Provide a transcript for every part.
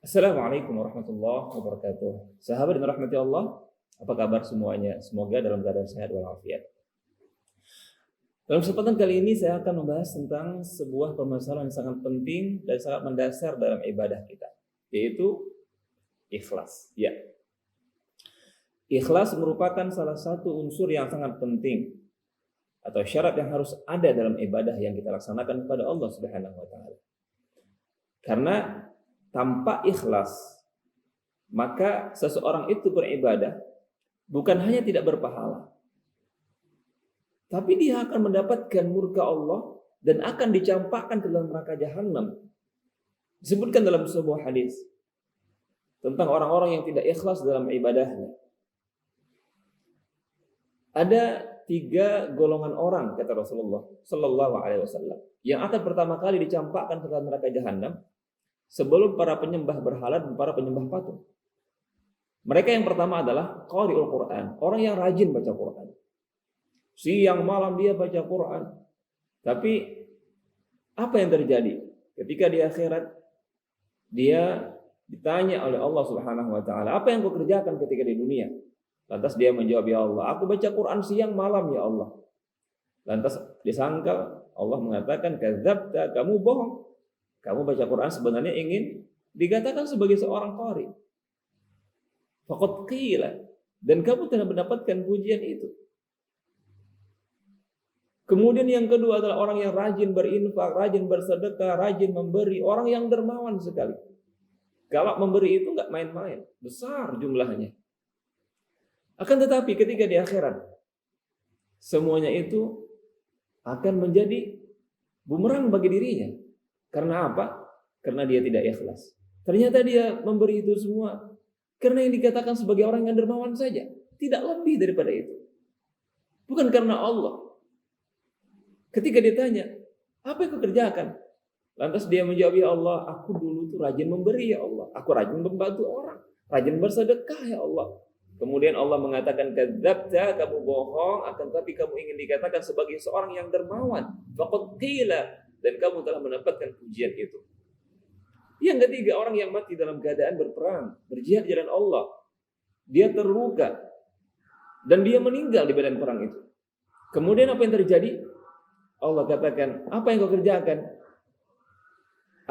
Assalamualaikum warahmatullahi wabarakatuh. Sahabat dan rahmati Allah, apa kabar semuanya? Semoga dalam keadaan sehat walafiat. Dalam kesempatan kali ini saya akan membahas tentang sebuah permasalahan yang sangat penting dan sangat mendasar dalam ibadah kita, yaitu ikhlas. Ya, ikhlas merupakan salah satu unsur yang sangat penting atau syarat yang harus ada dalam ibadah yang kita laksanakan kepada Allah Subhanahu wa taala. Karena tanpa ikhlas, maka seseorang itu beribadah bukan hanya tidak berpahala, tapi dia akan mendapatkan murka Allah dan akan dicampakkan ke dalam neraka jahanam. Disebutkan dalam sebuah hadis tentang orang-orang yang tidak ikhlas dalam ibadahnya. Ada 3 golongan orang, kata Rasulullah Sallallahu Alaihi Wasallam, yang akan pertama kali dicampakkan ke dalam neraka jahanam sebelum para penyembah berhala dan para penyembah patung. Mereka yang pertama adalah qari'ul Quran, orang yang rajin baca Quran. Siang malam dia baca Quran. Tapi apa yang terjadi? Ketika di akhirat dia ditanya oleh Allah Subhanahu wa taala, "Apa yang kau kerjakan ketika di dunia?" Lantas dia menjawab, "Ya Allah, aku baca Quran siang malam ya Allah." Lantas disangka Allah mengatakan, "Kadzabta, kamu bohong. Kamu baca Quran sebenarnya ingin dikatakan sebagai seorang qari. Faqad qila, dan kamu telah mendapatkan pujian itu." Kemudian yang kedua adalah orang yang rajin berinfak, rajin bersedekah, rajin memberi, orang yang dermawan sekali. Kalau memberi itu enggak main-main, besar jumlahnya. Akan tetapi ketika di akhirat semuanya itu akan menjadi bumerang bagi dirinya. Karena apa? Karena dia tidak ikhlas. Ternyata dia memberi itu semua karena yang dikatakan sebagai orang yang dermawan saja, tidak lebih daripada itu. Bukan karena Allah. Ketika ditanya, "Apa yang kau kerjakan?" Lantas dia menjawab, "Ya Allah, aku dulu tuh rajin memberi ya Allah. Aku rajin membantu orang, rajin bersedekah ya Allah." Kemudian Allah mengatakan, "Kadzabta, kamu bohong, akan tapi kamu ingin dikatakan sebagai seorang yang dermawan. Faqad qila, dan kamu telah mendapatkan pujian itu." Yang ketiga, orang yang mati dalam keadaan berperang, berjihad di jalan Allah. Dia terluka dan dia meninggal di medan perang itu. Kemudian apa yang terjadi? Allah katakan, "Apa yang kau kerjakan?"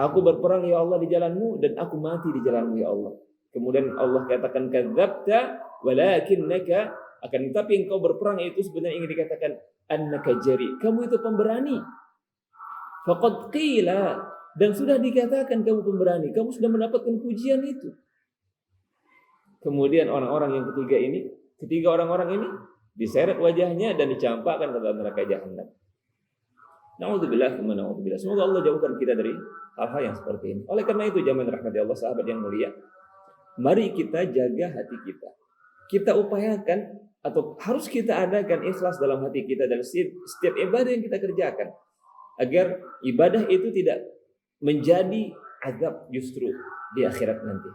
"Aku berperang ya Allah di jalanmu dan aku mati di jalanmu ya Allah." Kemudian Allah katakan, "Kadzabta walakinnaka," akan tetapi engkau berperang itu sebenarnya ingin dikatakan annaka jari, kamu itu pemberani. Faqad qila, dan sudah dikatakan kamu pemberani, kamu sudah mendapatkan pujian itu. Kemudian orang-orang yang ketiga orang-orang ini diseret wajahnya dan dicampakkan ke dalam neraka jahanam. Na'udzubillah wa na'udzubillah. Semoga Allah jauhkan kita dari hal-hal yang seperti ini. Oleh karena itu, jamaah rahmati Allah, sahabat yang mulia, mari kita jaga hati kita. Kita upayakan atau harus kita adakan ikhlas dalam hati kita dalam setiap ibadah yang kita kerjakan, agar ibadah itu tidak menjadi azab justru di akhirat nanti.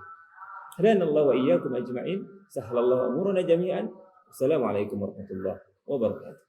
Hadanallahu wa iyyakum ajma'in. Sahhalallahu umurana jami'an. Assalamualaikum warahmatullahi wabarakatuh.